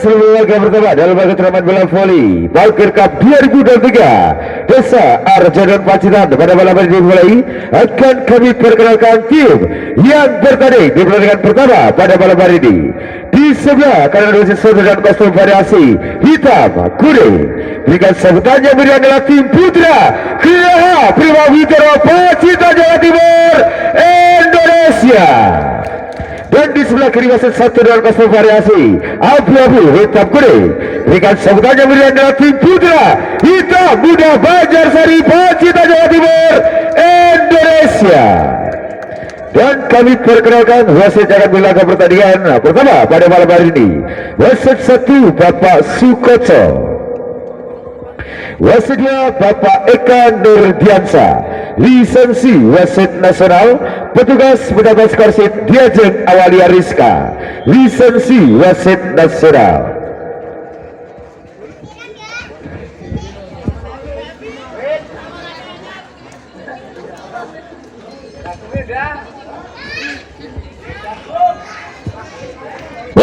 seluruh warga pertama dalam laga turnamen bola voli Balkir Cup 2023 Desa Arjadon Pacitan. Pada malam hari dimulai akan kami perkenalkan tim yang bertanding di pertandingan pertama pada malam hari ini. Di sebelah kanan wasit dan kostum variasi hitam kuning, berikan sambutannya meriah adalah tim Putra Kriyaha Prima Witero Pacitan Jawa Timur Indonesia. Dan di sebelah kiri wasit satu dengan kostum variasi abu-abu hitam kuning, berikan sambutannya meriah adalah tim Putra Hitam Muda Banjarsari Pacitan Jawa Timur Indonesia. Dan kami perkenalkan wasit yang akan melakukan pertandingan pertama pada malam hari ini. Wasit satu Bapak Sukoco, wasitnya Bapak Eka Nurdiansa, lisensi wasit nasional, petugas pendapat skorsit Diajeng Awalia Rizka, lisensi wasit nasional.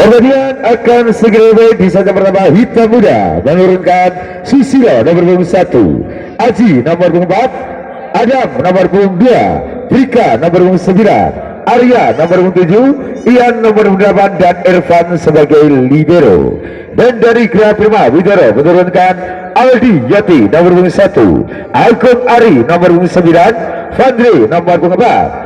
Kemudian akan segera di saja pertama hitam muda menurunkan Susilo nomor punggung 1, Aji nomor punggung 4, Adam nomor punggung 2, Brika nomor punggung 9, Arya nomor punggung 7, Ian nomor punggung 8 dan Irfan sebagai libero. Dan dari Gria Prima Widoro menurunkan Aldi Yati nomor punggung 1, Agung Ari nomor punggung 9, Fandri nomor punggung 4,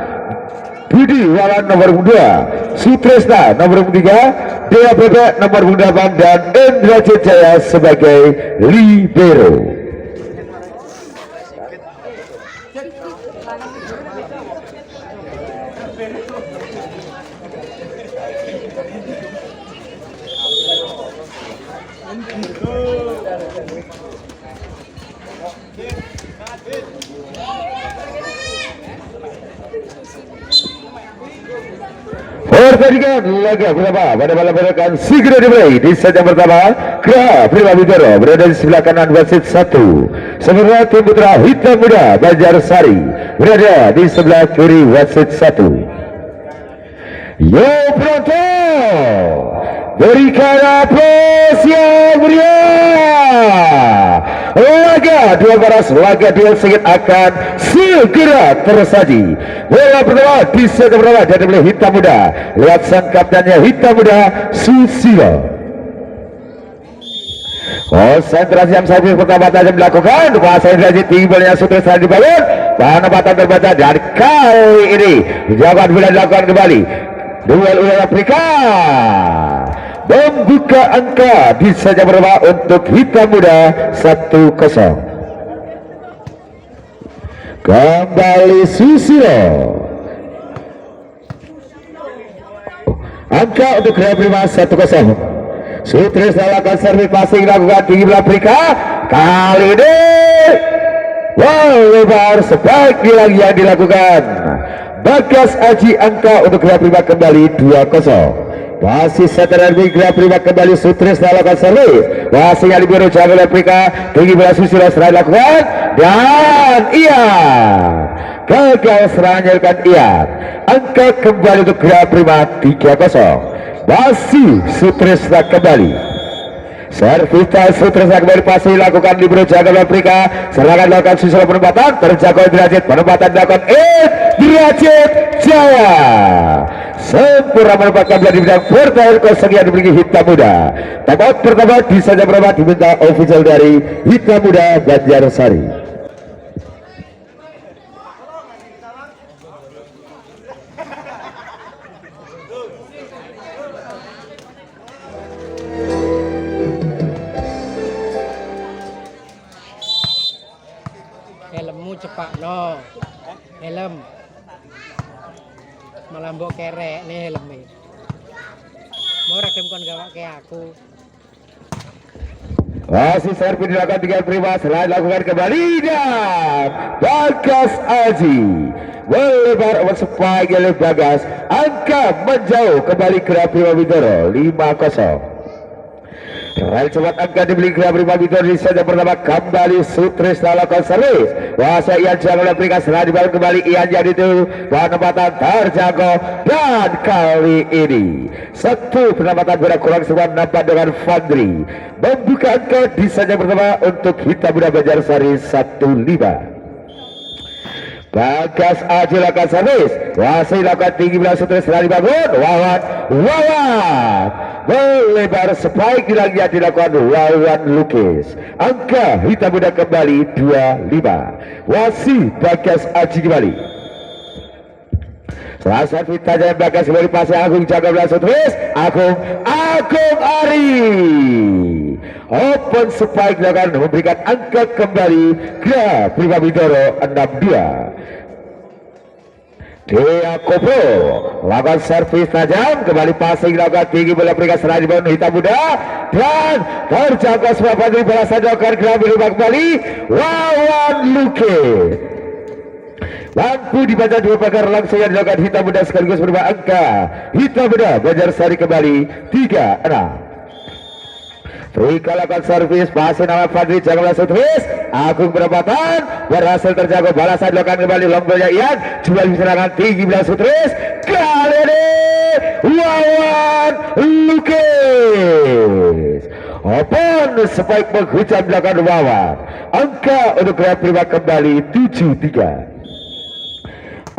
Budi Wawan nomor 2, Sutresna nomor 3, Dea Bebek nomor 8 dan Indra Jaya sebagai libero. Pertandingan laga pertama pada malam hari akan segera dimulai. Di set yang pertama, Gria Prima Widoro berada di sebelah kanan wasit 1, sementara tim Putra Hitam Muda Banjarsari berada di sebelah kiri wasit 1. Yo Pronto, berikan aplaus yang meriah. Laga dua baras, laga duel sengit akan segera tersaji. Bola pertama di set pertama dan oleh Hitam Muda lewat sang kaptennya Hitam Muda Susilo. Konsentrasi yang saat ini pertama tajam dilakukan. Konsentrasi tinggi bolanya Sutra saat dibangun. Penempatan terbaca dan kali ini jawaban bola dilakukan kembali. Duel ular Afrika membuka angka di saja berapa untuk Hitam Muda 1-0. Kembali Susilo. Angka untuk Gria Prima 1-0. Sutris lakukan servis passing dilakukan tinggi bola Afrika. Kali ini lebar sebagai lagi yang dilakukan Bagas Aji. Angka untuk Gria Prima kembali 2-0. Masih setelah Gria Prima kembali Sutris melakukan servis. Masih yang libero jaga oleh Afrika. Tinggi bola Susilo serai lakukan dan iya gagal serangan Ian. Angka kembali untuk Gria Prima 3-0. Masih Sutris kembali. Servita Sutra kembali pasti dilakukan libero jaga Afrika. Serangan dilakukan Susilo penempatan terjaga derajat penempatan dilakukan derajat Jaya. Sempurna menempatkan bola di bidang pertahanan kosong yang dimiliki Hitam Muda. Tempat pertama di saja berapa diminta official dari Hitam Muda Banjarsari. Helmmu cepak no, helm malah mbok kerek nih helmnya. Mau rakam kon gawak kayak aku. Masih servis dilakukan Gria Prima, setelah dilakukan kembali dan Bagas Aji melebar sepanjang oleh Bagas. Angka menjauh kembali Gria Prima Widoro 5-0. Trial cepat angka dibeli Gria Prima Bidor di set yang pertama kembali Sutrisna lakukan servis. Wasa Ian Jago oleh Prika setelah dibangun kembali Ian jadi itu penempatan terjago dan kali ini satu penempatan bola kurang semua nampak dengan Fadri membuka angka di set yang pertama untuk Hitam Muda Banjarsari 1-5. Bagas Aji lakukan servis. Wasai lakukan tinggi belah Sutrisna dibangun. Wawan melebar spike lagi dilakukan Wawan Lukis. Angka Hitam Muda kembali 2-5. Wasi Bagas Aji kembali. Selasa Vita Jaya Bagas kembali pasir Agung jaga belah Sutris. Agung Ari. Open spike dilakukan memberikan angka kembali Gria Prima Bidoro 6-2. Dia Kopro lakukan servis tajam kembali passing dilakukan tinggi bola Prika serang dibangun Hitam Muda dan terjaga semua Fadri bola sajokan Gria Prima kembali Wawan Lukis. Lampu dibaca dua pagar langsung yang dilakukan Hitam Muda sekaligus berubah angka Hitam Muda Banjarsari kembali 3-6. Prika lakukan servis pasir nama Fadri jaga bola Sutris. Agung penempatan berhasil terjaga balasan dilakukan kembali long ballnya Ian coba serangan tinggi bola Sutris kali ini Wawan Lukis. Open spike menghujam dilakukan Wawan. Angka untuk Gria Prima kembali 7-3.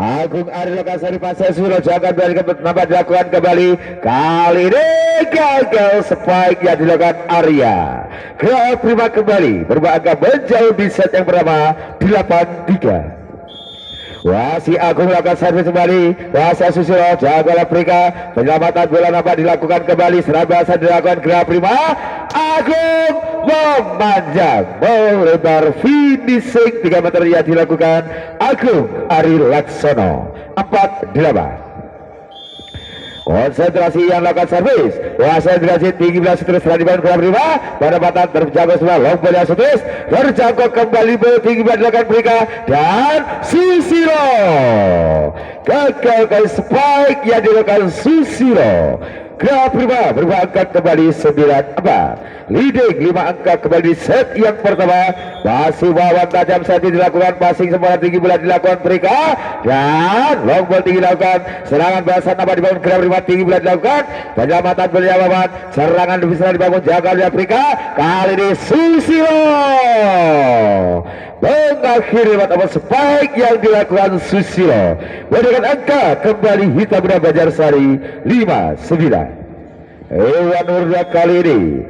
Agung Ari lakukan seri pasir sudah jaga dari nampak dilakukan kembali kali ini gagal spike yang dilakukan Arya. Gria Prima kembali berubah angka menjauh di set yang pertama 8-3. Wasi Agung lakukan servis kembali. Wasi Susilo jaga Prika. Penyelamatan bola nampak dilakukan kembali. Serang bahasa dilakukan Gria Prima. Agung memanjang melebar finishing 3 meter yang dilakukan Agung Ari Laksono 4-8. Konsentrasi yang lakukan servis. Konsentrasi tinggi belah Sutris setelah dibangun Gria Prima. Penempatan terjaga semua long ball yang Sutris terjangkau kembali bola tinggi belah dilakukan Prika dan Susilo gagal kali spike yang dilakukan Susilo. Gria Prima berubah angka kembali 9-4. Leading 5 angka kembali di set yang pertama. Masih Wawan tajam saat ini dilakukan passing semua tinggi bola dilakukan Prika dan long ball tinggi dilakukan serangan balasan nama dibangun Gria Prima tinggi bola dilakukan penyelamatan bola Wawan serangan bisa dibangun jaga oleh Prika kali ini Susilo mengakhiri mata spike yang dilakukan Susilo dengan angka kembali Hitam Muda Banjarsari 5-9. Ewan Nurda kali ini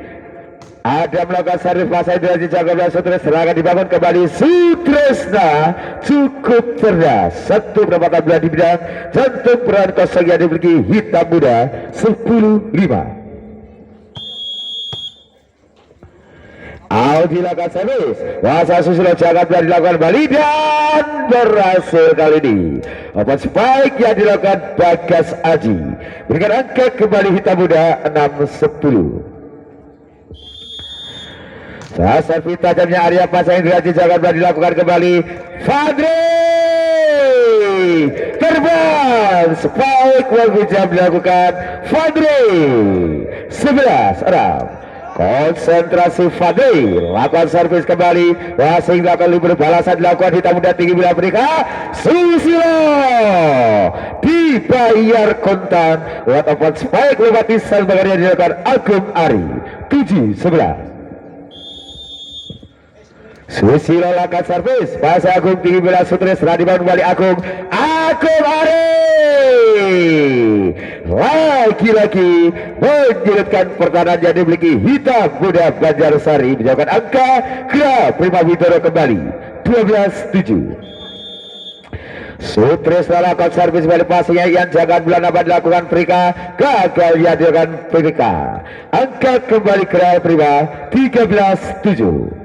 ada melakukan servis pasai dari jaga belah Sutrisna serangan dibangun kembali Sutrisna cukup cerdas satu penempatan bola di bidang jantung peran kosong yang dimiliki Hitam Muda 10-5. Audi lakukan servis. Wasa Susilo jaga belah dilakukan kembali dan berhasil kali ini. Open spike yang dilakukan Bagas Aji berikan angka kembali Hitam Muda 6-10. Saat servis tajamnya Arya pasang Indraji jaga belah dilakukan kembali Fadri terbang spike yang dilakukan Fadri 11-6. Konsentrasi Fadli lakukan servis kembali Wasing lakukan libur balasan dilakukan Hitam Muda tinggi bila Prika Susilo dibayar kontan lewat open spike lewat Isan bagiannya dilakukan Agung Ari 7-11. Susilo lakukan servis pasang Agung tinggi bila Sutris setelah dibangun kembali Agung Ari lagi-lagi menjadikan pertahanan yang dimiliki Hitam Muda Banjarsari menjauhkan angka Gria Prima Bidoro kembali 12-7. Sutris lakukan servis balik passingnya yang jaga bulan apa dilakukan Prika gagal yang dilakukan Prika angka kembali Gria Prima 13-7.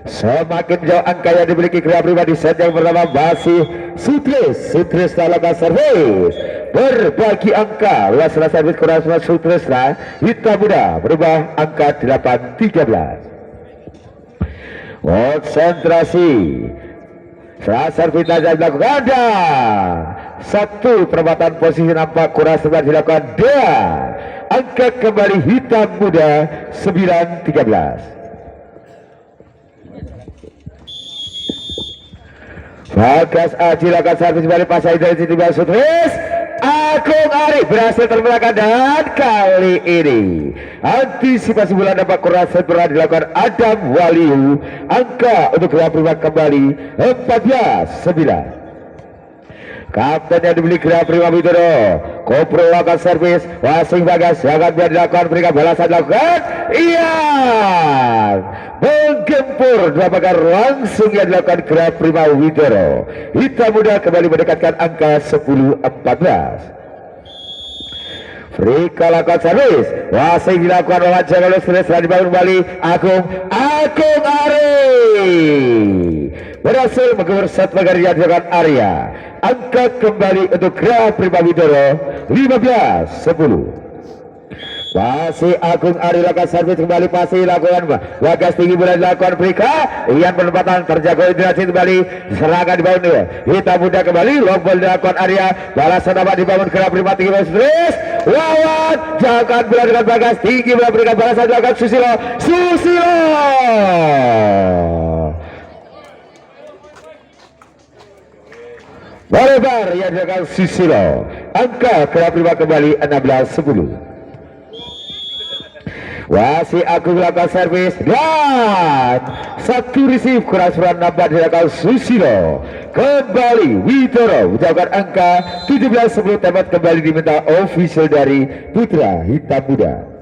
Semakin jauh angka yang dimiliki Gria Prima di set yang pertama masih Sutris lakukan servis berbagi angka luas servis kurang semua Sutris Hitam Muda berubah angka 8-13. Konsentrasi saat servis saja dilakukan ada satu perempatan posisi nampak kurang sempat dilakukan dia angka kembali hitam muda 9-13. Bagas Aji lakukan servis kembali pasai dari sisi bawah sutris. Agung Ari berhasil terbelakang dan kali ini antisipasi bola dapat keras segera dilakukan Adam Waliu. Angka untuk gerak prima kembali 14-9. Kapten yang dibeli gerak prima Widodo Kopro lakukan servis Wasing Bagas jangan biar dilakukan berikan balasan dilakukan iya menggempur dua bakar langsung yang dilakukan gerak prima Widodo. Hitam muda kembali mendekatkan angka 10-14. Frika lakukan servis Wasing dilakukan wawancara oleh setelah dibangun kembali Agung Ari berhasil menggempur set bagian dengan Arya. Angka kembali untuk gerak prima Widodo 15-10. Masih Agung Ari lakukan servis kembali masih lakukan Bagas tinggi mulai dilakukan Frika Ian penempatan terjaga interaksi kembali serangan dibangun dia hitam muda kembali long ball dilakukan Arya balasan dapat dibangun gerak prima tinggi terus lawan jangan bola dengan Bagas tinggi mulai berikan balasan dilakukan Susilo Balebar yang dilakukan Susilo. Angka gerak prima kembali 16-10. Wasih Agung melakukan servis dan satu receive kerasuran nambah dilakukan Susilo. Kembali Widodo menjauhkan angka 17-10. Tempat kembali diminta official dari Putra Hitam Muda.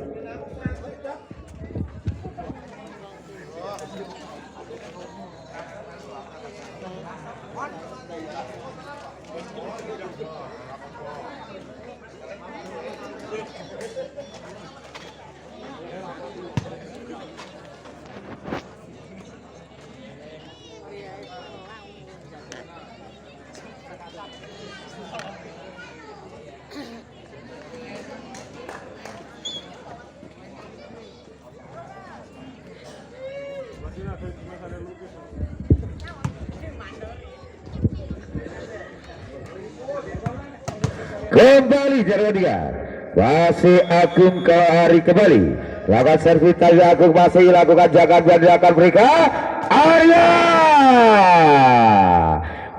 Kembali jarak dia masih Agung Ari kembali lakukan servis tadi Agung masih lakukan jaga biar dilakukan mereka Arya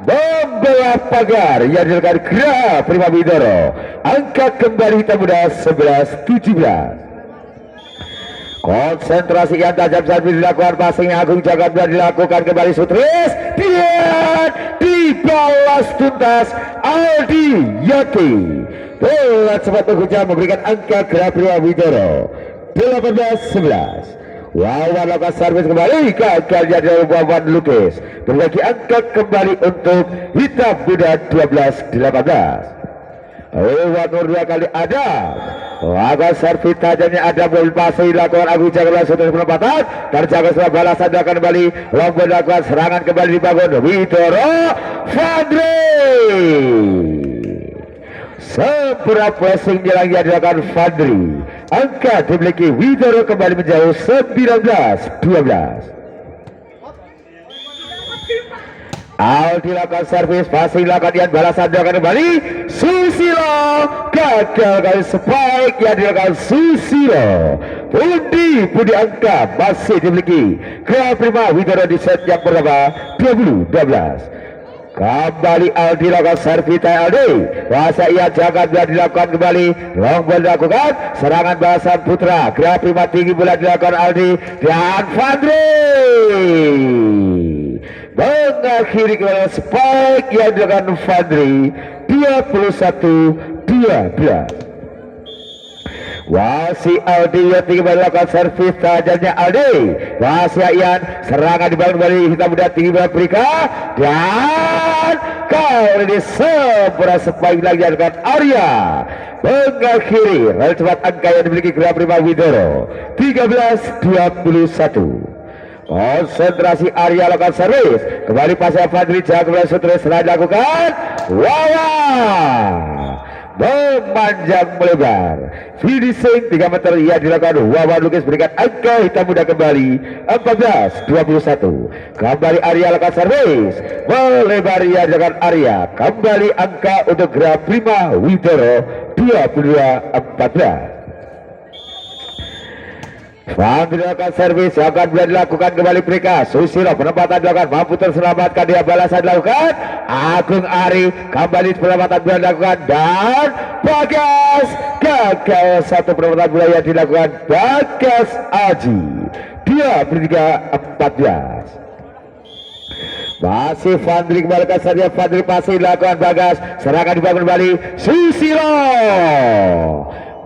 membawa pagar yang dilakukan gerak prima Widodo. Angka kembali hitam muda 11-17. Konsentrasi yang tajam servis dilakukan passing Agung jaga biar dilakukan kembali sutris dia dibalas tuntas Aldi Yati. Bola cepat berhujan memberikan angka gerak prima Widodo 18-11. Wawan lakukan servis kembali gagal jadi Wawan Lukis berbagi angka kembali untuk hitam muda 12-18. Wawan nomor 2 kali ada lakukan servis tajamnya ada bola pasti dilakukan Agung jaga sutris penempatan terjaga setelah balasan dilakukan kembali Lombok dilakukan serangan kembali dibangun Widodo Fadri. Sempurna pressing jalan yang dilakukan Fadri. Angka dimiliki Widodo kembali menjauh 19-12. Aldi lakukan servis passing dilakukan Ian balasan dilakukan kembali Susilo gagal kali spike yang dilakukan Susilo. Pundi angka masih dimiliki gerak prima Widodo di set yang pertama 20-12. Kembali Aldi lakukan servis Aldi masa ia jaga biar dilakukan kembali long ball dilakukan serangan balasan Putra gerak prima tinggi bola dilakukan Aldi dan Fadri mengakhiri kepada spike yang dilakukan Fadri 21-12. Wasih Aldi yang tinggi melakukan servis tajamnya Aldi masih Ian serangan dibangun kembali hitam muda tinggi bola Frika dan kali ini sempurna spike lagi dengan Arya mengakhiri lalu cepat angka yang dimiliki gerak prima Widodo 13-21. Konsentrasi Arya lakukan servis kembali pasnya Fadri jaga kembali sutris setelah dilakukan Wawan memanjang melebar finishing 3 meter ia dilakukan Wawan Lukis berikan angka hitam muda kembali 14-21. Kembali Arya lakukan servis melebar ia dengan Arya kembali angka untuk gerak prima Widodo 22-14. Fandri akan servis yang akan dilakukan kembali mereka. Susilo penempatan dilakukan, mampu terselamatkan, dia balasan dilakukan. Agung Ari kembali penempatan dilakukan dan Bagas gagal satu penempatan bola yang dilakukan Bagas Aji. Dia bertiga 14. Masih Fandri kembalikan saja, Fandri masih dilakukan Bagas, serangan dibangun kembali Susilo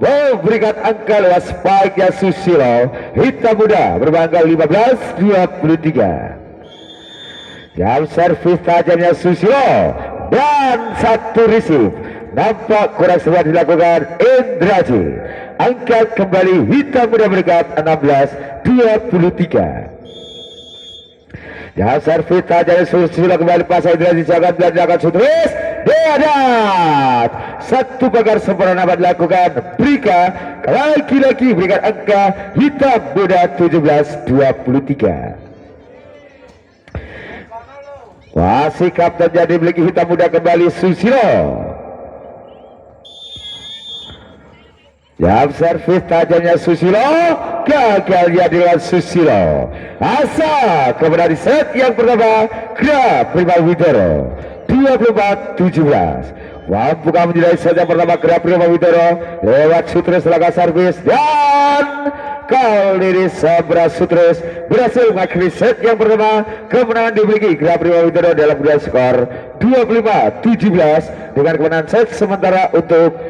memberikan angka lewat spike ya Susilo. Hitam muda berbangga 15-23. Jam servis tajamnya Susilo dan satu receive nampak kurang sempat dilakukan Indraji. Angkat kembali hitam muda berikat 16-23. Jam servis tajamnya Susilo kembali pasang Indraji, jangan dilakukan sutris. Dia dapat satu pagar sempurna dapat dilakukan Brika. Lagi-lagi berikan angka hitam muda 17-23. Masih kapten jadi memiliki hitam muda kembali Susilo. Jam servis tajamnya Susilo gagal dihadirkan Susilo. Asa kemudian di set yang pertama Gra Prima Widoro 24-17. Mampu kami menjadi set yang pertama Gra Prima Widoro lewat Sutris laga servis dan kali ini Sabra Sutris berhasil mengakhiri set yang pertama. Kemenangan dimiliki Gra Prima Widoro dalam skor 25-17 dengan kemenangan set sementara untuk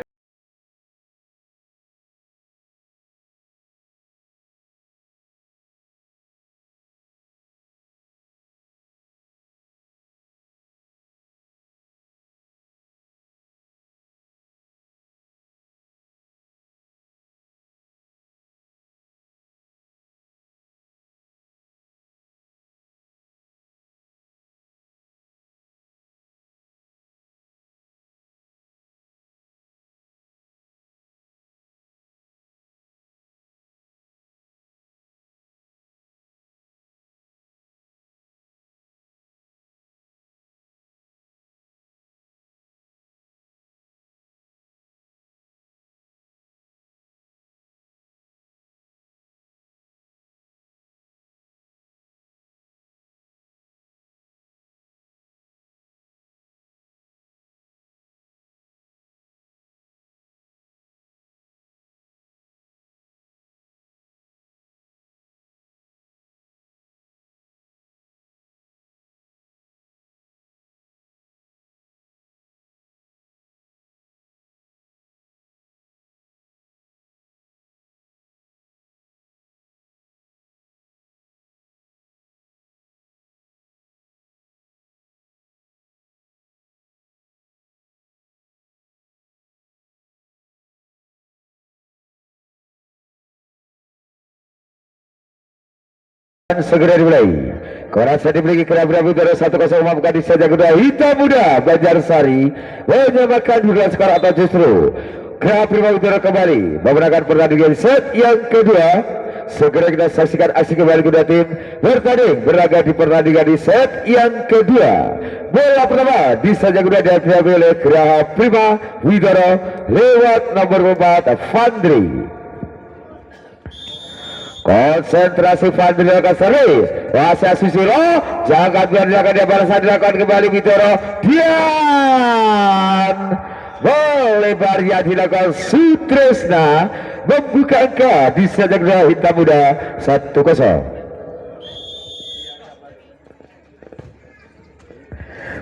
segera dimulai. Korasa dimiliki Gra Widoro 1-0 membuka di saja kedua hitam muda Banjarsari menyamakan dua skor atau justru Gra Widoro kembali memenangkan pertandingan set yang kedua. Segera kita saksikan aksi kembali kedua tim bertanding berlaga di pertandingan di set yang kedua. Bola pertama di saja kedua diambil oleh Gra Widoro lewat nomor 4 Fandri. Konsentrasi Fandri akan servis. Wasa Susilo jangan biar dia balasan dilakukan kembali Widoro. Dian melebar yang dilakukan Sutresna membuka angka di saja kedua hitam muda 1-0.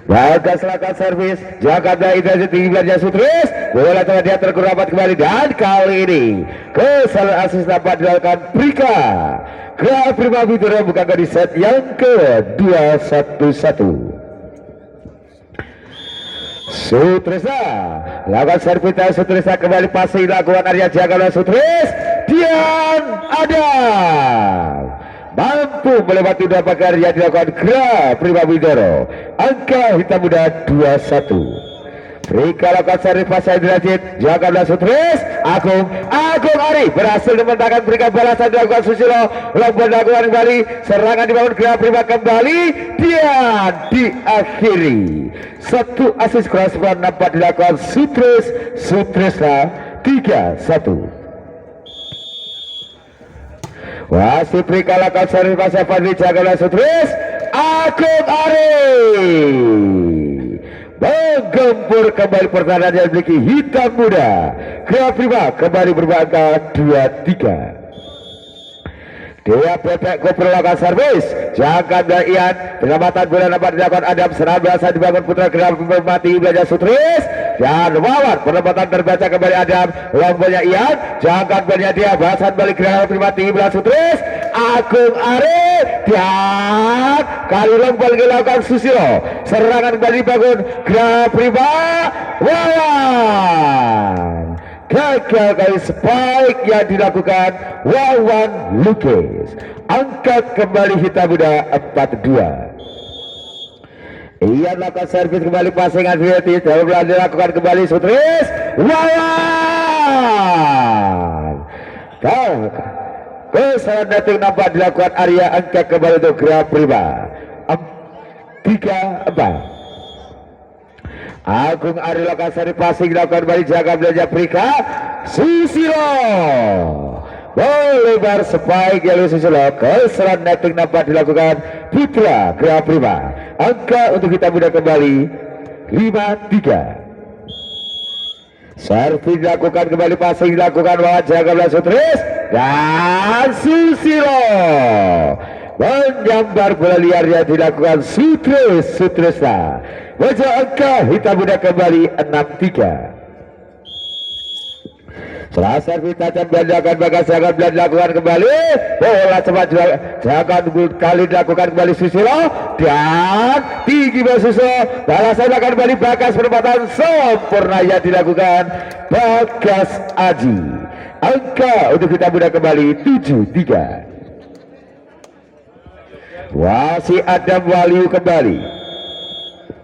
Bagas lakukan servis, Jakarta Indrajit tinggi belajar Sutris, bola telah dia terkerabat kembali dan kali ini kesalahan asis dapat dilakukan Brika. Gra Prima Widoro bukan di set yang ke-2 1-1. Sutrisna lakukan servis, Sutrisna kembali pasti dilakukan Arya Jakarta Sutris, Dian Adam mampu melewati dua pagar yang dilakukan Gra Prima Widoro. Angka hitam muda 21. Brika lakukan servis pasca Indrajit, Jakarta Sutris, Agung Ari berhasil memenangkan Brika balasan dilakukan Susilo. Lomba dilakukan kembali, serangan dibangun Gra Prima kembali, dia diakhiri. Satu asis keras nampak dilakukan Sutrisna 3-1. Wasit Prika lakukan servis pasang Fadli jaga oleh Sutris Agung Ari menggempur kembali pertahanan yang memiliki hitam muda. Gria Prima kembali berbangga 2-3. Dia Petek Koper lakukan servis jangka dari Ian, penyelamatan bola dapat dilakukan Adam, serangan berasal dibangun putra Gria Prima mati belajar Sutris dan Wawan, penempatan terbaca kembali Adam, long bolanya Ian, jangka bolanya dia, bahasan balik Gria Prima tinggi belah Sutris Agung Ari dan kali long bol dilakukan Susilo, serangan kembali dibangun Gria Prima Wawan. Gagal kali spike yang dilakukan Wawan Lukis. Angkat kembali hitam muda 4-2. Ia melakukan servis kembali pasingan Fiatis. Lalu dilakukan kembali Sutris Wawan. Kesalahan dating nampak dilakukan Arya. Angkat kembali untuk Gria Prima 3-4. Agung Ari lakukan seri passing dilakukan kembali jaga belajar Prika Susilo melebar spike yang Susilo. Kesalahan netting nampak dilakukan putra Gria Prima. Angka untuk kita muda kembali 5-3. Servis dilakukan kembali passing dilakukan bahwa jaga belajar Sutris dan Susilo menyambar bola liar yang dilakukan Sutrisna. Wajah angka hitam muda kembali 6-3. Setelah servis tajam dilakukan bagas jangan dilakukan kembali bola cepat jangan kali dilakukan kembali Susilo dan tinggi Susilo balasan dilakukan kembali bagas penempatan sempurna yang dilakukan Bagas Aji. Angka untuk hitam muda kembali 7-3. Wasit Adam Waliu kembali.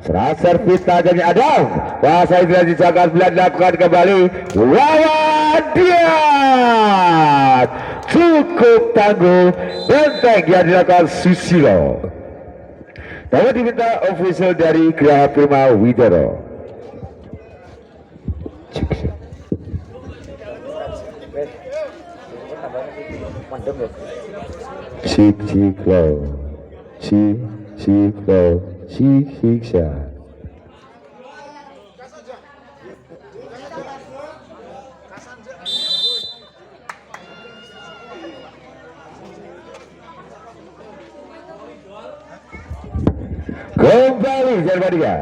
Serah servis tajamnya Adam. Wasit Idris dijaga dilakukan kembali. Wawan Dian cukup tangguh. Benteng yang dilakukan Susilo. Tahu diminta official dari Gria Prima Widoro. Cik low. Cik low. Siksa. Kembali Jermania.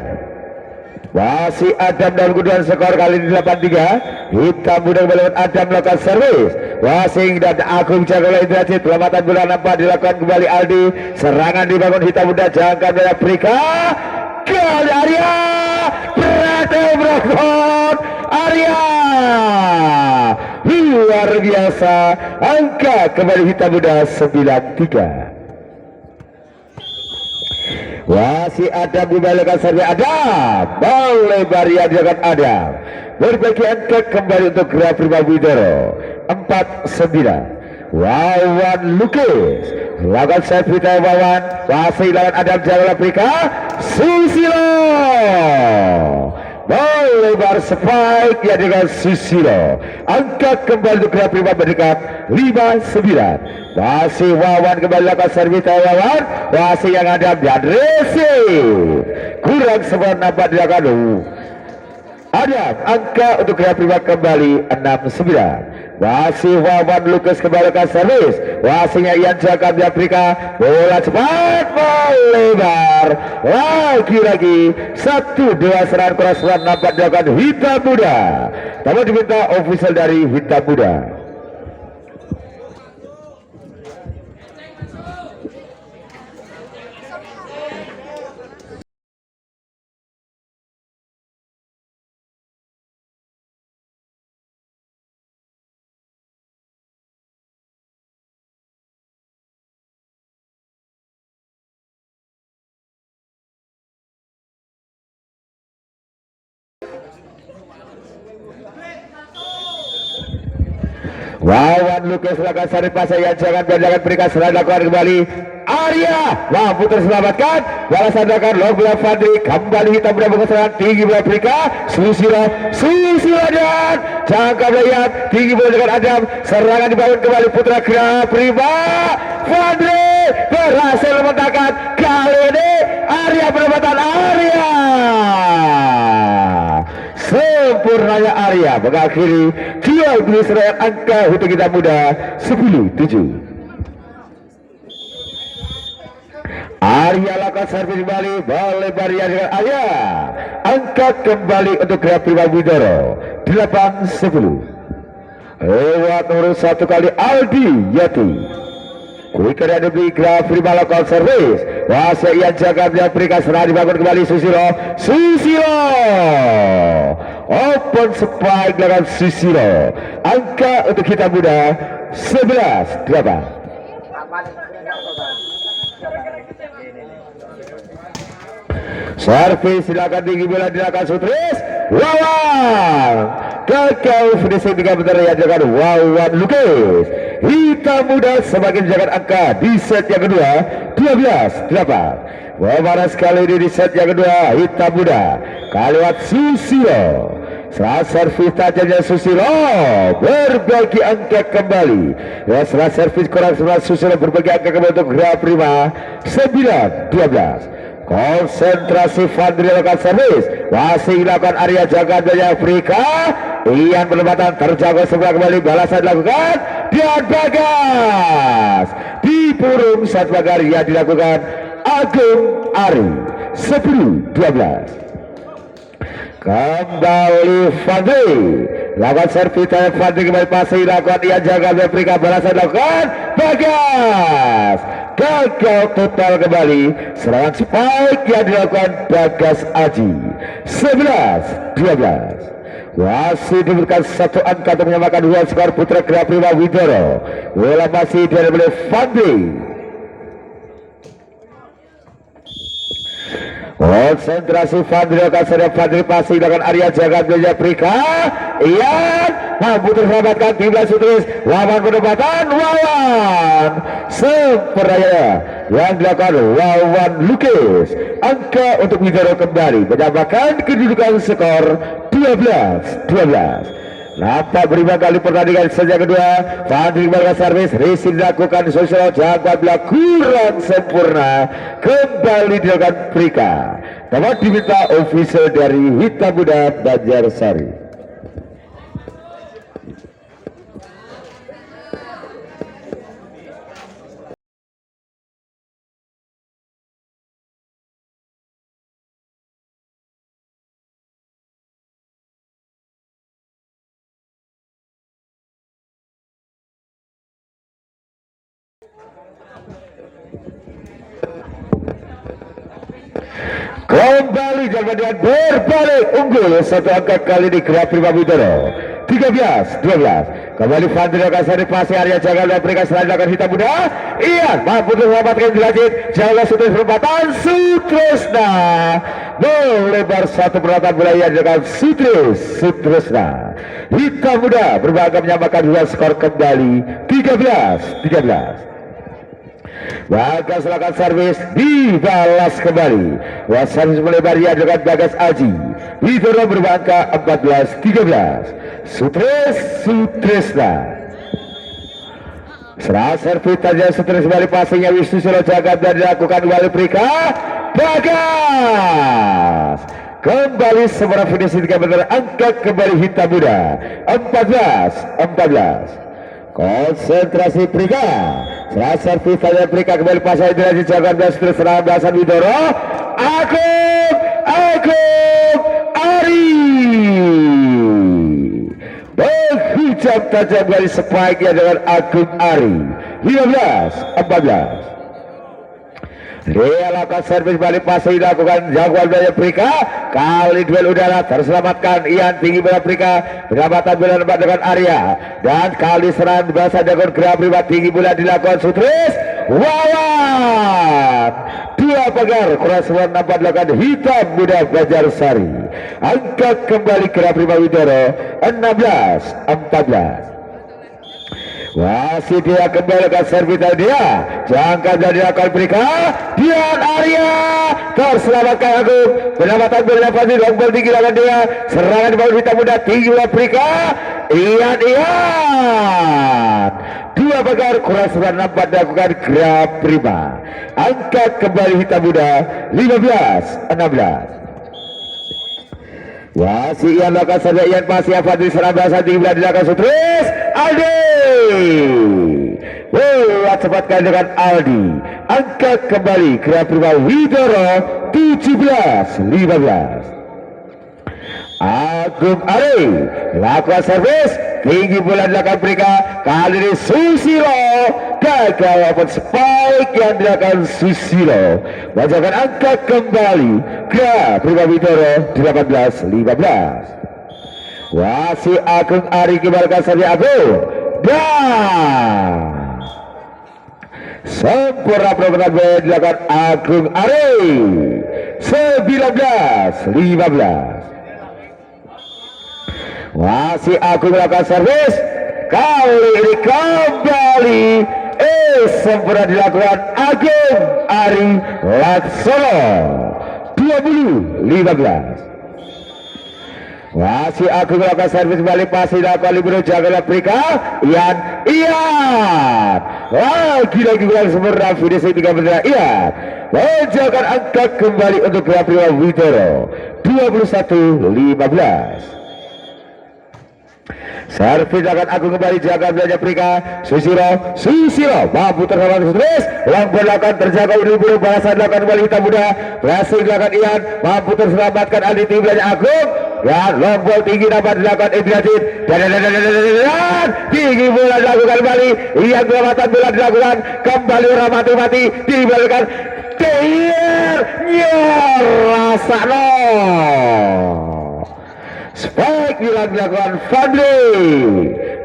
Masih Adam dalam kedudukan skor kali ini 8-3. Hitam muda melawan Adam melakukan servis. Wasing dan Agung jaga oleh Indrajit. Pelamatan bola nampak dilakukan kembali Aldi. Serangan dibangun hitam muda jangka dari Prika. Kali Arya. Berakon Arya. Luar biasa. Angka kembali hitam muda 9-3. Wasit Adam dibalikan servis Adam melebar yang dilakukan Adam berbagi angka kembali untuk Gria Prima Widoro 4-9. Wawan Lukis lakukan servis Wawan wasit lawan Adam jalan Afrika Susilo melebar spike yang dengan Susilo. Angkat kembali untuk Gria Prima berdekat 5-9. Masih Wawan kembali lakukan servis Wawan. Wasit yang ada dan resip kurang sempurna nampak dilakukan Adam. Angka untuk Gria Prima kembali 6-9. Masih Wawan Lukas kembali lakukan servis. Wasitnya Ian jaga di Afrika. Bola cepat melebar lagi-lagi 1-2 serangan keras nampak dilakukan hitam muda. Namun diminta official dari hitam muda. Wawan Lukas lakukan sari pasang yang jangan berikan serangan lakukan kembali Arya. Wah putar selamatkan balasan lakukan long bola Fadli kembali hitam muda serangan tinggi bola Afrika Susilo dan jangka melihat tinggi bola dengan Adam, serangan dibangun kembali putra Gra Prima. Fadli berhasil membentangkan, kali ini Arya penempatan Arya. Sempurnanya Arya mengakhiri jual beli serangan angka untuk kita muda 10-7. Arya lakukan servis kembali, melebar dengan Arya, angkat kembali untuk Gra Prima Widoro 8-10. Lewat nomor 1 kali Aldi Yati. Quicker yang diberi Gra Prima lakukan servis, Wasa Ian jaga dia berikan serang, dibangun kembali Susilo open spike dengan Susilo, angka untuk kita muda 11-8. Servis silakan tinggi bola dilakukan Sutris Wawan, gagal finishing 3 meter yang dilakukan Wawan Lukis. Hitam muda semakin menjaga angka di set yang kedua 12-8. Wawaran sekali ini di set yang kedua hitam muda kaliwat Susilo. Setelah servis tajamnya Susilo berbagi angka kembali. Ya, setelah servis kurang setelah Susilo berbagi angka kembali untuk Gra Prima 9-12. Konsentrasi Fadli lakukan servis, masih dilakukan Arya jaga dari Afrika. Ian penempatan terjaga sebelah kembali, balasan dilakukan Dian Bagas di purung saat bagar yang dilakukan Agung Ari 10-12. Kembali Fadli lakukan servis Fadli kembali, masih dilakukan Ian jaga dari Afrika, balasan dilakukan Bagas. Gagal total kembali, serangan spike yang dilakukan Bagas Aji 11-12. Masih diberikan satu angka untuk menyamakan dua skor putra Gra Prima Widoro. Bola masih diambil oleh Fadli. Konsentrasi Fadli akan serang Fadli, pasti dengan Arya jaga Belja Prika. Ian mampu terselamatkan 13 Sutris. Wawan penempatan Wawan sempurnanya yang dilakukan Wawan Lukis. Angka untuk Widoro kembali menyamakan kedudukan skor 12-12. Nampak berlima kali pertandingan sejak kedua. Fadli melakukan servis, racing dilakukan sosial jaga bila kurang sempurna, kembali dilakukan Prika. Dapat diminta official dari Hitam Muda Banjarsari. Kembali jalan dengan berbalik unggul satu angka kali di Gra Prima Widoro 13-12. Kembali Fadli akan seri pasi Arya jaga dan berikan selain akan Hitam Muda. Ian mampu menyelamatkan jelajah jaga Sutris perempatan Sutresna melebar satu perempatan wilayah dengan Sutresna. Hitam Muda berbangga menyamakan dua skor kembali 13-13. Bagas lakukan servis, dibalas kembali. Servis melebar ya dengan Bagas Aji. Widoro berbangka 14-13. Sutresna. Serah servis saja Sutresna kembali, passingnya Wisnu Solo jaga dan dilakukan kembali Prika. Bagas kembali semua finishing 3 meter, angkat kembali Hitam Muda 14-14. Konsentrasi Prika. Setelah servis saja Prika kembali pasang dirajin jaga dan terus serangan belasan Widoro. Agung Ari menghijab tajam kali spike dengan Agung Ari 15-14. Dia lakukan servis balik, masih dilakukan jagoan dari Prika. Kali duel udara terselamatkan Ian, tinggi bola Prika, penyelamatan bola tempat dengan Arya, dan kali serangan bahasa jagoan Gra Prima tinggi bola dilakukan Sutris Wawan. Dua pagar keras warna 4 dilakukan Hitam Muda Banjarsari. Angkat kembali Gra Prima Widoro 16-14. Masih dia kembali ke servis dia, jangka dari akan Prika. Dian Arya terselamatkan Agung, penyelamatan bola Fadli, long ball tinggi lawan dia, serangan di bawah Hitam Muda tinggi bola Prika. Ian dua pagar kurang 96 dilakukan gerak prima. Angkat kembali hitam muda 15-16. Masih Ian lakukan saja, Ian masih Fadli 19 dilakukan Sutris Aldi. Cepatkan dengan Aldi. Angkat kembali gerak prima Widoro 17-15. Agung Ari lakukan servis tinggi bola dilakukan mereka. Kali ini Susilo gagal open spike yang dilakukan Susilo. Wajakan angkat kembali ke Prima Widoro 18-15. Masih Agung Ari kembalikan saja Agung dan sempurna permainan dilakukan Agung Ari 19-15. Masih Agung melakukan servis. Kali ini kembali sempurna dilakukan Agung Ari Laksono 20-15. Masih Agung melakukan servis balik, masih dilakukan libero jaga Afrika. Ian lagi bilang sempurna finish 3 bendera. Ian menjaga angka kembali untuk Prima Widoro 21-15. Servis akan Agung kembali jaga belanja Prika. Susilo mampu terselamatkan terus. Ulang berlakukan terjaga libero balasan dilakukan kembali hitam muda. Berhasil dilakukan Ian, mampu terselamatkan Aldi tim belanja Agung. Dan long ball tinggi dapat dilakukan Ibrahim dan tinggi bola dilakukan kembali. Ian perawatan bola dilakukan kembali orang mati dibalikan Tier Nyerasano. Spike dilakukan Fadli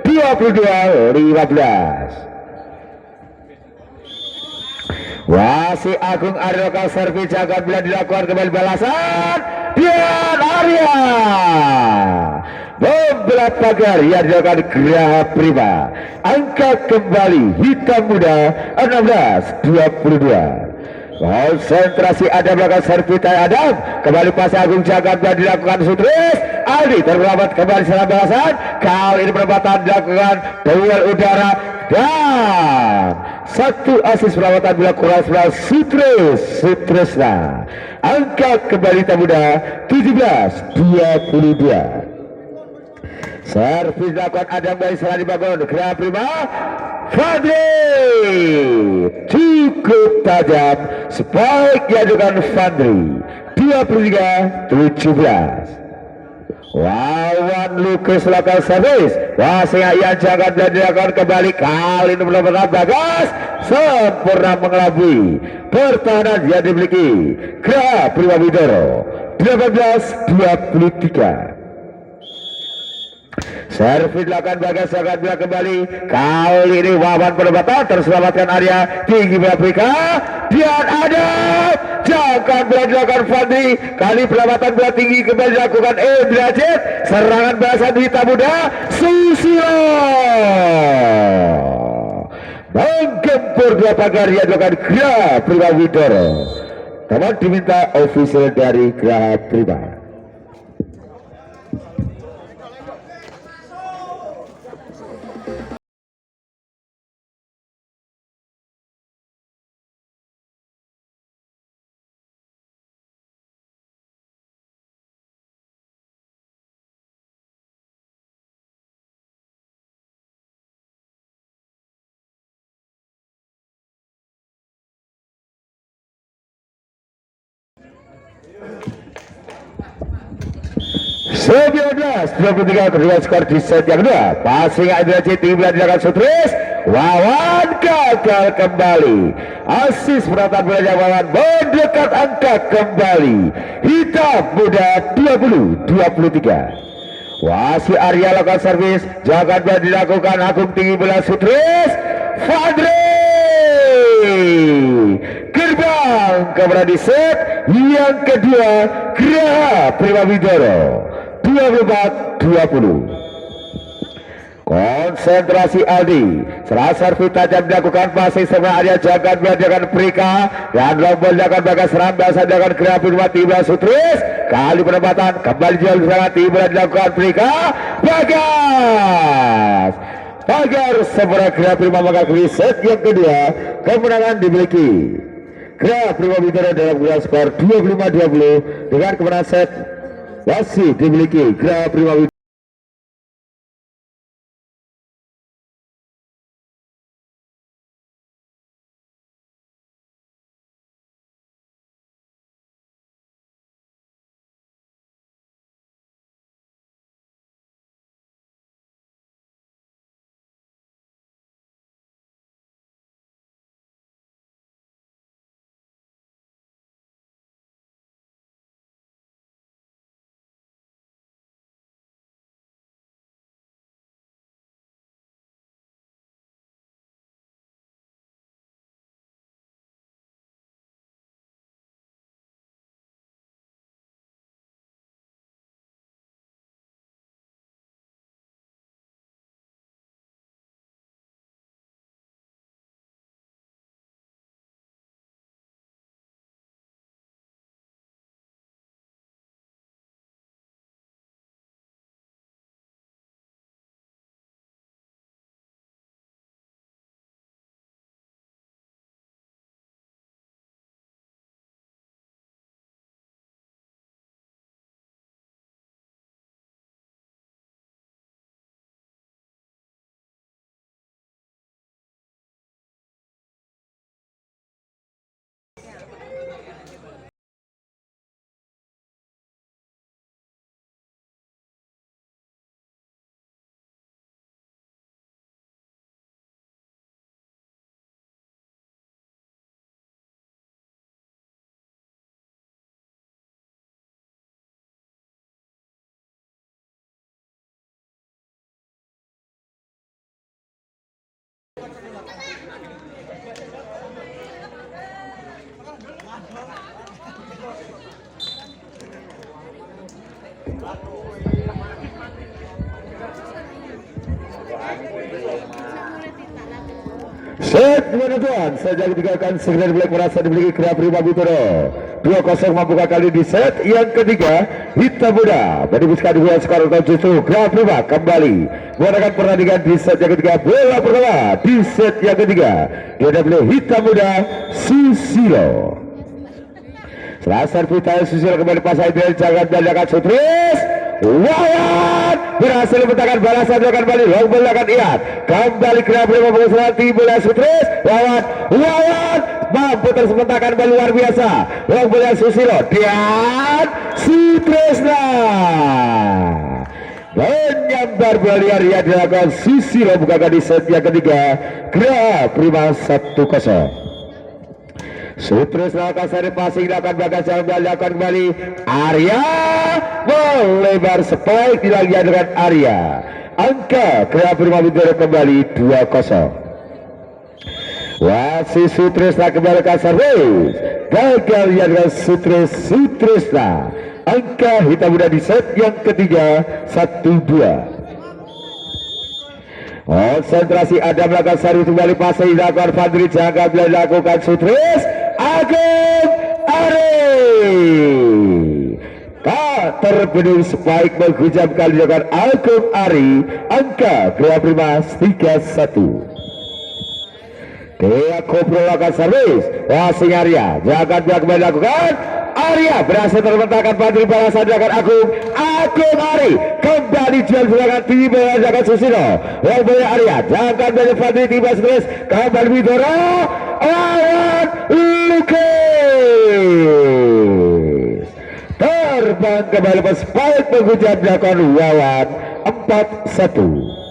22-15. Masih Agung Arya servis jaga bila dilakukan kembali balasan Dian Arya membelah pagar yang dilakukan Geraha Prima. Angkat kembali hitam muda 16-22. Konsentrasi Adam melakukan servis Adam kembali pas Agung jaga bila dilakukan Sutris Aldi terlambat kembali serang balasan. Kali ini perempatan dilakukan duel udara dan satu asis perawatan bila kurang Sutresna. Angkat kembali hitam muda 17-22. Servis dilakukan Adam dari serang dibangun Geraha Prima. Fadli cukup tajam, spike yang dengan Fadli 23-17. Wawan Lukas lakukan servis. Wasnya yang jangan dilakukan kembali. Kali ini benar-benar bagas sempurna mengelabui pertahanan yang dimiliki Geraha Prima Widoro 18-23. Servis dilakukan bagas sangat bila kembali. Kali ini Wawan penempatan terselamatkan Arya tinggi Afrika. Dian Adam jangan bola dilakukan Fadli. Kali penempatan bola tinggi kembali dilakukan Ibrahim. Serangan balasan hitam muda Susilo menggempur dua pagar yang dilakukan Geraha Prima Widoro. Teman diminta official dari Geraha Prima. Sebelumnya 23 kedua skor di set yang kedua. Passing Ibrahim tinggi dilakukan Sutris. Wawan gagal kembali. Asis penata bola Wawan mendekat angka kembali. Hitam muda 20-23. Wasi Arya lakukan servis. Jangan bola dilakukan Agung tinggi bola Sutris. Fadli gerbang kepada di set yang kedua Geraha Prima Widoro 24-20. Konsentrasi Aldi, serah servis tajam dilakukan passing sama Arya, jaga dengan Prika dan long ball akan bagas Rambas dengan Kreatif tiba Sutris, kali penempatan kembali jual serangan tiba dilakukan Prika, bagas pagar seberang Kreatif mengakui set yang kedua, kemenangan dimiliki Kreatif Bintaro dalam gelar skor 25-20 dengan kemenangan set masih dimiliki Kreatif Bintaro. Set tuan, sejak ditinggalkan segera Black merasa dimiliki Kreatif Bintaro 2-0 membuka kali di set yang ketiga. Hitam Muda menembuskan dua skor atau justru Kreatif kembali memenangkan pertandingan di set yang ketiga. Bola pertama di set yang ketiga diambil Hitam Muda Susilo. Setelah servis Susilo kembali pasang dari jangan dan Sutris Wawan berhasil letakkan balasan akan kembali long ball akan Ian kembali Kreatif membuka tiba Sutris Wawan mampu tersebentakan kembali luar biasa long ball Susilo dan Sutrisna menyambar bola liar yang dilakukan Susilo bukakan di set yang ketiga. Kreatif 1-0. Sutris lakukan seri passing akan bagas yang dilakukan kembali Arya melebar spike dilakukan dengan Arya. Angka Kreatif Bintaro kembali 2-0. Wasit Sutrisna kembali ke servis gagal dengan Sutrisna. Angka Hitam Muda di set yang ketiga 1-2. Konsentrasi ada melakukan servis kembali passing dilakukan Fadri jaga dilakukan Sutris Agung Ari terpenuhi spike menghujam kali dengan Agung Ari. Angka Kreatif 3-1. Dia Kopro akan servis passing Arya jaga dia kembali dilakukan Arya berhasil terbentangkan Fadri balasan dengan Agung Ari kembali jual serangan tiba dengan Susilo yang boleh Arya jangan dari Fadri tiba Sutris kembali Bintaro awan Lukis terbang kembali ke spike menghujam dilakukan Wawan 4-1.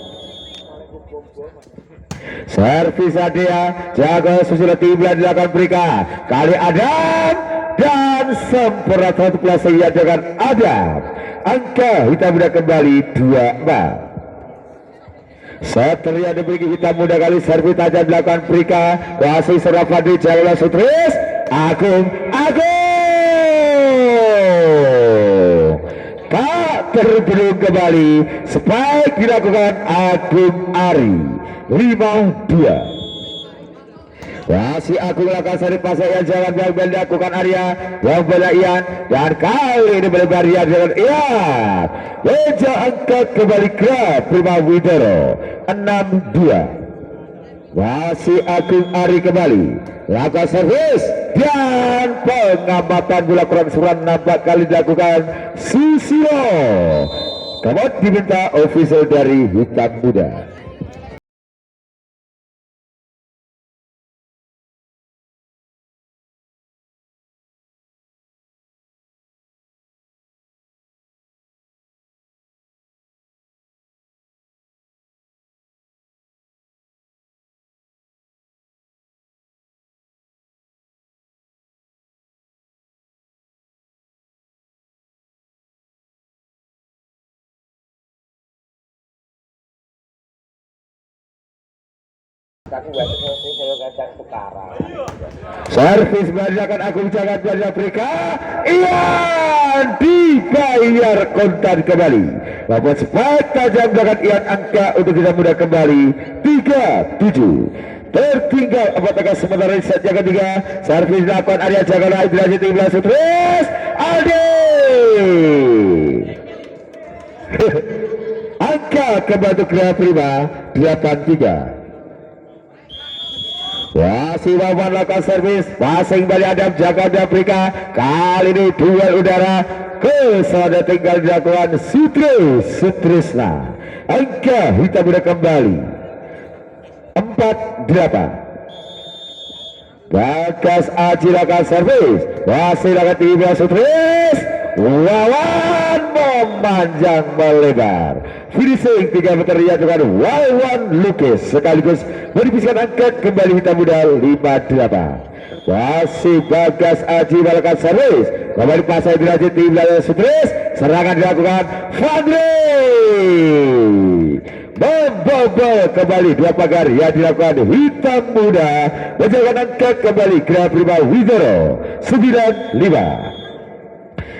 Servis Adia jaga Susilo tiba dilakukan Prika kali Adam dan sempurna satu kelas ia dengan Adam. Angka Hitam Muda kembali 2-4. Setelah diberi Hitam Muda kali servis tajam dilakukan Prika wasit serah Fadli jaga Sutris Agung tak terbelung kembali. Spike dilakukan Agung Ari 5-2. Masih aku melakukan sari pasang yang jalan yang dilakukan Arya yang bola Ian, dan kali ini melebar Ian dengan Ian. Meja angkat kembali ke Prima Widoro 6-2. Masih Agung Ari kembali lakukan servis dan pengamatan bola kurang suran nampak kali dilakukan Susilo. Kemudian diminta official dari hitam muda. Servis mengadakan Agung Jagat dari Afrika. Ian dibayar kontan kembali. Membuat spike tajam dengan Ian angka untuk kita mudah kembali 3-7. Tertinggal apakah sementara set yang ketiga. Servis dilakukan Arya Jagala Idraji 13 terus Aldi. Angka kembali untuk Gria Prima 8-3. Masih Wawan lakukan servis passing balik Adam jaga di Afrika. Kali ini duel udara ke sana tinggal dilakukan Sutrisna. Angka hitam muda kembali 4-8. Bagas Aji lakukan servis masih lakukan 13 Sutris. Wawan memanjang melebar. Finishing 3 meter dia dengan Wawan Lukis sekaligus menipiskan angkat kembali hitam muda 5-8. Masih Bagas Aji melakukan servis kembali pasai derajat tim belakang Sutris. Serangan dilakukan Fadri membobol kembali dua pagar yang dilakukan hitam muda menjaga angkat kembali Gria Prima Widoro 9-5.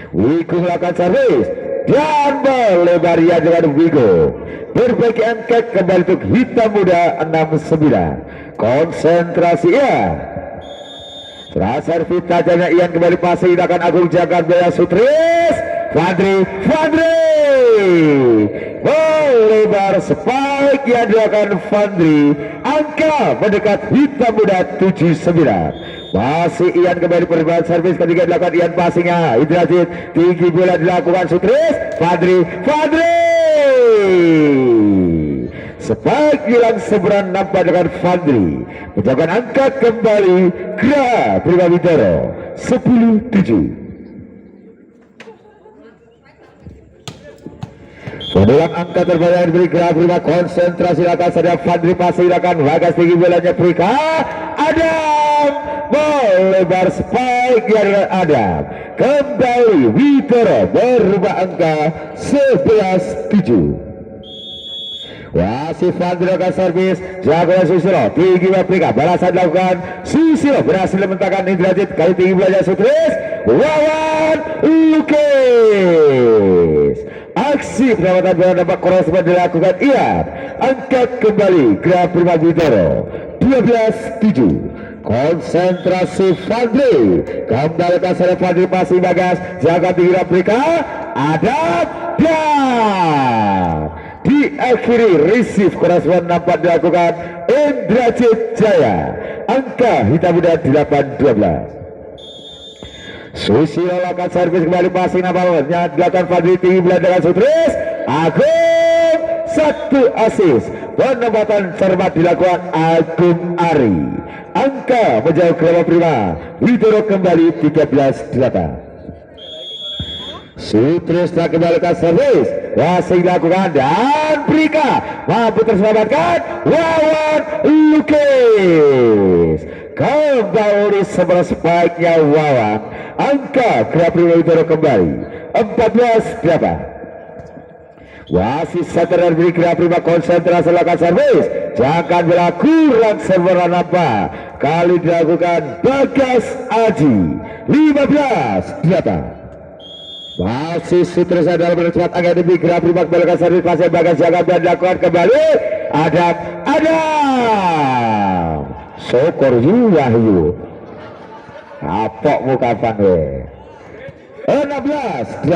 Wigo melakukan servis dan melebar ya dengan Wigo. Berbagai angkat kembali untuk hitam muda 6-9. Konsentrasi ya. Setelah servis tajamnya Ian kembali pasang akan Agung Jagat Bela Sutris. Fadri melebar spike yang dilakukan Fadri. Angka mendekat hitam muda 7-9. Masih Ian kembali perubahan servis ketika dilakukan Ian passingnya Idrajit tinggi bola dilakukan Sutris. Fadri spike hilang seberang nampak dengan Fadri menjaga angka kembali Gria Prima Widoro 10-7. Mendulang angka terbanyak diberi Gria Prima. Konsentrasi lakukan saja Fadri passing lakukan Bagas tinggi bolanya Prika. Adam melebar spike yang Adam kembali Widoro berubah angka 11-7. Masih Fadri lakukan servis jaga Susilo tinggi Afrika balasan dilakukan Susilo berhasil membentangkan Idrajit kali tinggi belajar Sutris. Wawan Lukis aksi penyelamatan bola dapat koresponden dilakukan Ian. Angkat kembali Gria Prima Widoro 12-7. Konsentrasi Fadli kembali ke sana Fadli passing Bagas jaga tinggi Afrika. Ada dan diakhiri receive koresponden nampak dilakukan Indrajit Jaya. Angka hitam muda 8-12. Susilo lakukan servis kembali passing nampaknya dilakukan Fadli tinggi belakang Sutris. Agung 1 asis. Penempatan cermat dilakukan Agung Ari. Angka menjauh Gria Prima Widoro kembali 13-8. Sutris telah kembalikan servis masih dilakukan dan Prika mampu terselamatkan Wawan Lukis kembali sebelah spike-nya Wawan. Angka Gria Prima Widoro kembali 14-8. Wasit center dari Gria Prima konsentrasi lakukan servis jangan bola kurang sempurna nampak kali dilakukan Bagas Aji 15-8. Masih Sutrisna dalam cepat akademi gerak prima kembali servis pasir Bagas jaga dan dilakukan kembali Adam Syukur Wahyu apok muka panwe 16-8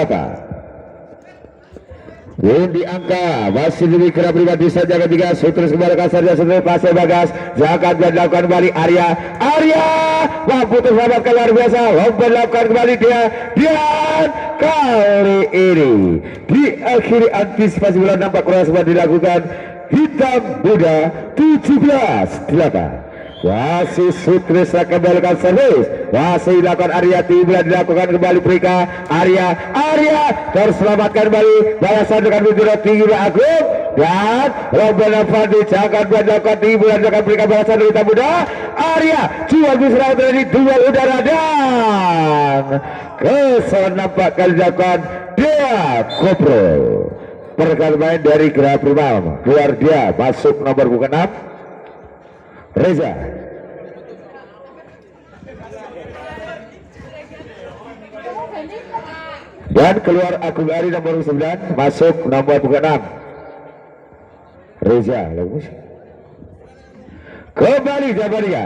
di angka masih demi gerak prima bisa jaga 3 Sutris kembali kasar dan Sutris pasir Bagas jaga dan dilakukan kembali Arya mampu terselamatkan luar biasa lompat dilakukan kembali dia kali ini diakhiri antisipasi bola nampak keras dilakukan hitam muda 17-8 masih Sutrisna kembalikan servis masih dilakukan Arya tiba dilakukan kembali Prika Arya terselamatkan kembali balasan dengan Widura tinggi Agung dan Robert Fandi jangan dilakukan tiba dengan Prika balasan dari hitam muda Arya jual bisa terjadi duel udara dan kesan nampak kali dilakukan dia Kopro perkara main dari gerak prima keluar dia masuk nomor buku 6 Reza dan keluar Agung Ari nomor 9 masuk nomor buku 6 Reza kembali Jabaria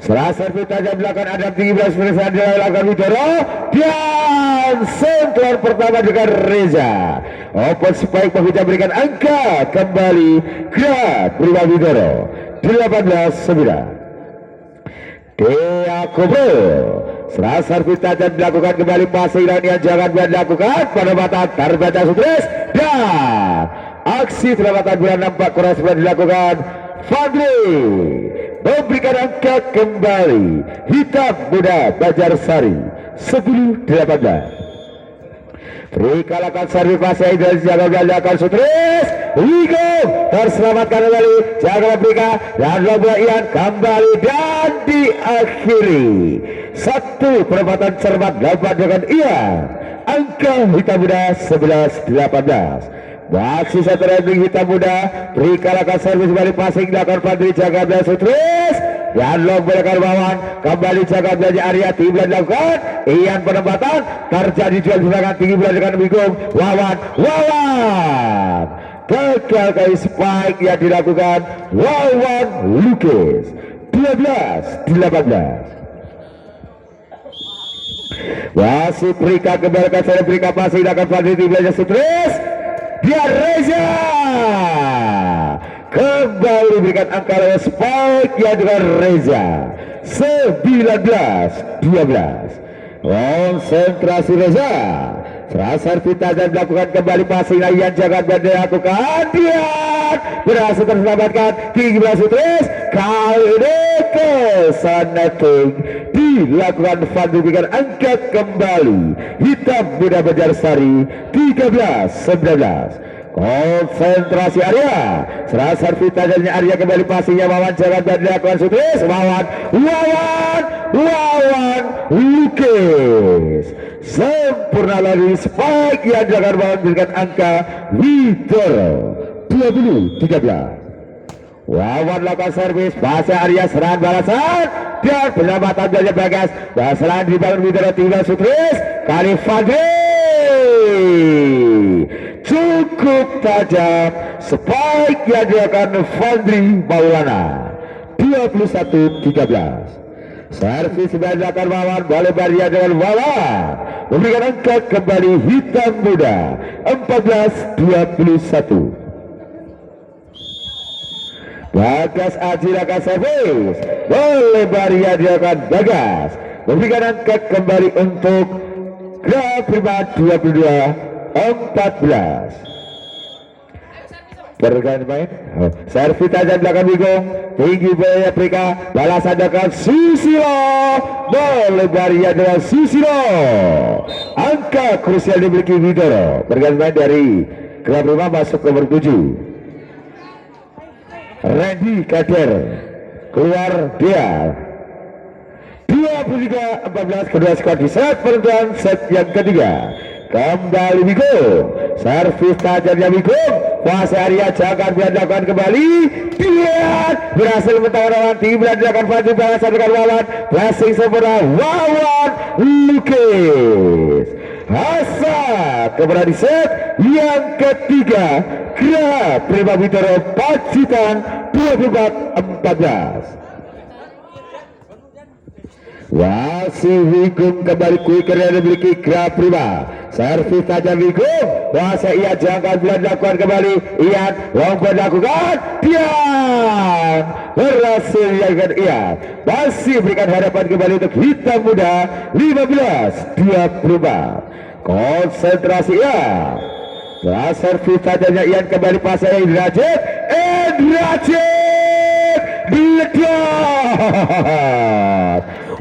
setelah servis tajam belakang Adam tinggi belas persen dilakukan Widoro dan sentuhan pertama dengan Reza open spike bisa berikan angka kembali gerak prima Widoro 18-9 Dea Kubro setelah servis tajam dilakukan kembali masih Iranian jangan dilakukan pada mata terbaca Sutris dan aksi selamatan bola nampak kurang dilakukan Fadli memberikan angka kembali hitam muda Banjarsari 10-18 Perikalakan servis masih dari jaga belakang Sutris Wigo terselamatkan kembali jaga Afrika dan bola Ian kembali dan diakhiri satu perempatan cermat dapat dengan Ian angka hitam muda 11-18 masih satu rating hitam muda perikalakan servis kembali passing dilakukan Fadli jaga belas Sutris dan long belakang bawaan kembali jaga belanja Arya tiba dilakukan Ian penempatan terjadi jual serangan tinggi bola dengan bingung Wawan gagal kali spike yang dilakukan Wawan Lukis 12-18 masih Prika kembalikan servis Prika passing dilakukan Fadli tiba belanja Sutris dia Reza kembali berikan angka lewat spike yang dengan Reza 19-12 konsentrasi Reza serasa Vita dan dilakukan kembali passing yang jangan dilakukan dia berhasil terselamatkan tinggi belas Sutris kali ini kesana dilakukan Fadli berikan angka kembali hitam muda Banjarsari 13-19 konsentrasi Arya serasa Vita dan Arya kembali passingnya Wawan jangan dilakukan Sutris Wawan Lukis sempurna lagi spike yang dilakukan Wawan berikan angka Widoro 20-13 Wawan lakukan servis pasca Arya serangan balasan dan penyelamatan Belanja Bagas dan serangan dibangun Widoro tinggal Sutris kali Fadli cukup tajam spike yang dilakukan Fadli Maulana 21-13 servis dilakukan Wawan boleh Baria dengan Wawan memberikan angka kembali hitam muda 14-21 Bagas Aji akan servis boleh Baria dilakukan Bagas memberikan angka kembali untuk Gerak Prima 22-14 pergantian main servis tajam belakang Bigong tinggi bola Afrika balasan dengan Susilo boleh Baria dengan Susilo angka krusial dimiliki Widoro pergantian main dari Gerak Prima masuk nomor 7 Randy Kader keluar dia 23-14 kedua skor di set penentuan set yang ketiga kembali Wigung, servis tajamnya Wigung, fase area jangan berandakan kembali, dia berhasil mentawar tim berandakan maju balasan dengan Wawan, blessing sempurna Wawan Lukis Hasan kemudian di set yang ketiga Graha Prima Bintoro Pacitan 24-14. Masih Wigung kembali quick yang dimiliki Graha Prima, servis tajam Wigung, masa ia jangan dilakukan kembali, Ian lompat dilakukan, Tian berhasil dilakukan Ian, masih berikan harapan kembali untuk hitam muda 15-24. Konsentrasi ya, nah, servis tajamnya Ian kembali pasang Indrajit meledak.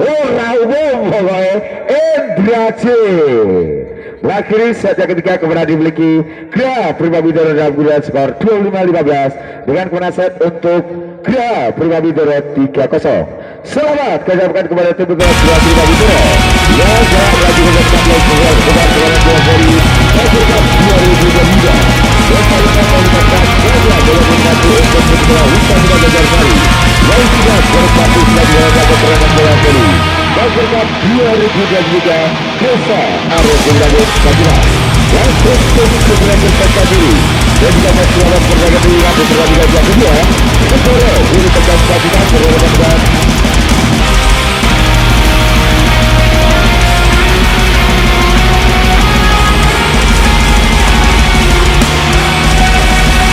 Orang umum pokoknya Indrajit mengakhiri set yang ketiga kemudian dimiliki Graha Prima Bintoro dalam kedudukan skor 25-15 dengan kemenangan set untuk Graha Prima Bintoro 3-0. Selamat kami ucapkan kepada tim bergerak Graha Prima Bintoro yang telah berhasil mencapai kemenangan bola voli World Cup 2023. Bersama mengucapkan bola menjadi untuk bola Wisata Jajar Bali yang sudah berpatu sebagai perangan bola voli World Cup 2023 Desa Arus Bangladesh Kajilan yang terus segera berpesta diri dan juga masih dalam pertandingan diri untuk pertandingan yang kedua Negara diri tekan Kajilan berhadapan